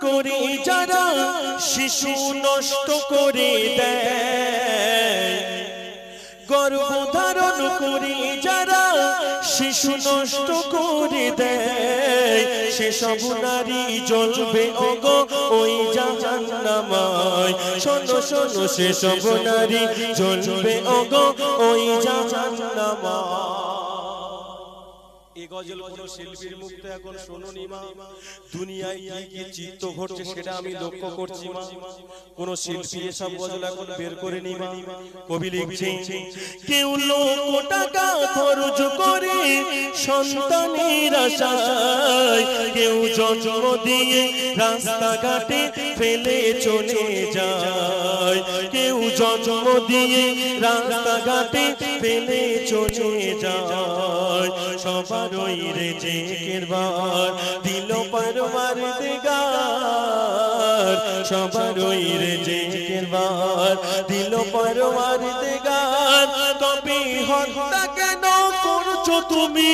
করে যারা শিশু নষ্ট করে দেয়, গর্ভধারণ করে যারা শিশু নষ্ট করে দেয়, সেসব নারী জ্বলবে ওগো ওই জাহান্নামায়। শোনো শোনো, সেসব নারী জ্বলবে ওগো ওই জাহান্নামায়। এই গজল কোন শিল্পীর মুক্ত এখন শোনোনি মা। দুনিয়ায় কি চিত্ত ঘটছে সেটা আমি লক্ষ্য করছি মা। কোন শিল্পী এসব গজল এখন বের করেনি মা। কবি লিখছে, কেউ লক্ষ টাকা খরচ করে সন্তানের আশায়, কেউ জন্ম দিয়ে রাস্তাঘাটে ফেলে চলে যায়, কেউ জন্ম দিয়ে রাস্তাঘাটে ফেলে চলে যায়। সবার রেজেকের বার দিল পরওয়ারদিগার, সবার রেজেকের বার দিল পরওয়ারদিগার। তবে হত্যা কেন করছো তুমি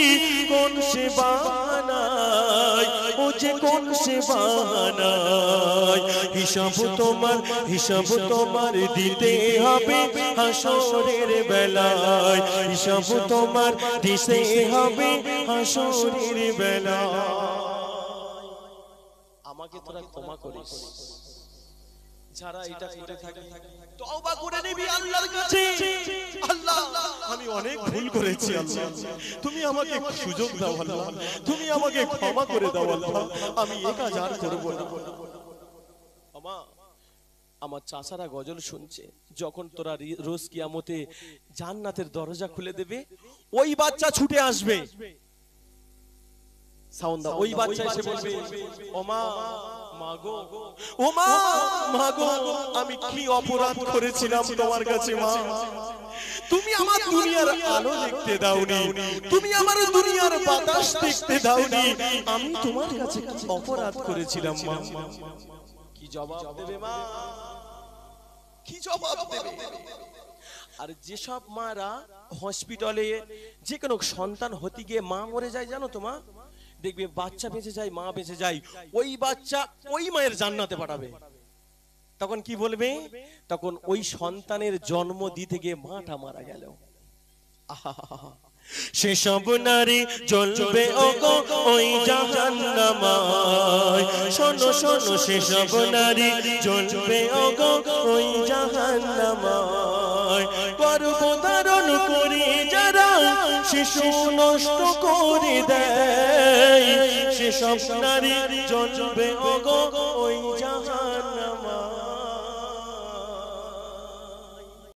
কোন সে বাহানায়, ও যে কোন সে বাহানায়। হিসাব তোমার দিতে হবে হাসরের বেলায়, হিসাব তোমার দিতে হবে হাসরের বেলায়। আমাকে তোরা ক্ষমা করিস, যারা এটা করে থাকে তওবা করে নিবি আল্লাহর কাছে। আল্লাহ, আমি অনেক ভুল করেছি আল্লাহ, তুমি আমাকে সুযোগ দাও আল্লাহ, তুমি আমাকে ক্ষমা করে দাও আল্লাহ, আমি এ কাজ আর করব না। আমার চাচারা গজল শুনছে, যখন তোরা রোজ কিয়ামতে জান্নাতের দরজা খুলে দেবে, ওই বাচ্চা ছুটে আসবে, সাউন্ড দাও, ওই বাচ্চা এসে বলবে, ও মা, মাগো, ও মা, মাগো, আমি কি অপরাধ করেছিলাম তোমার কাছে মা? তুমি আমার দুনিয়ার আলো দেখতে দাওনি, তুমি আমার দুনিয়ার বাতাস দেখতে দাওনি, আমি তোমার কাছে কি অপরাধ করেছিলাম মা? কি জবাব দেবে মা? কি জবাব দেবে? আর যেসব মারা হসপিটালে যে কোনো সন্তান হতে গিয়ে মা মরে যায়, জানো তো মা, দেখবে বাচ্চা বেঁচে যায়, মা বেঁচে যায়, ওই বাচ্চা ওই মায়ের জান্নাতে পাঠাবে। তখন কি বলবে? তখন ওই সন্তানের জন্ম দিতে গিয়ে মাটা মারা গেল। সেসব নারী জ্বলবে ওগো ওই জাহান্নামায়। শোনো শোনো, সেসব নারী জ্বলবে ওগো ওই জাহান্নামায়। গর্ভধারণ করে যারা শিশু নষ্ট করে দেয়, সেসব নারী জ্বলবে ওগো ওই জাহান্নামায়।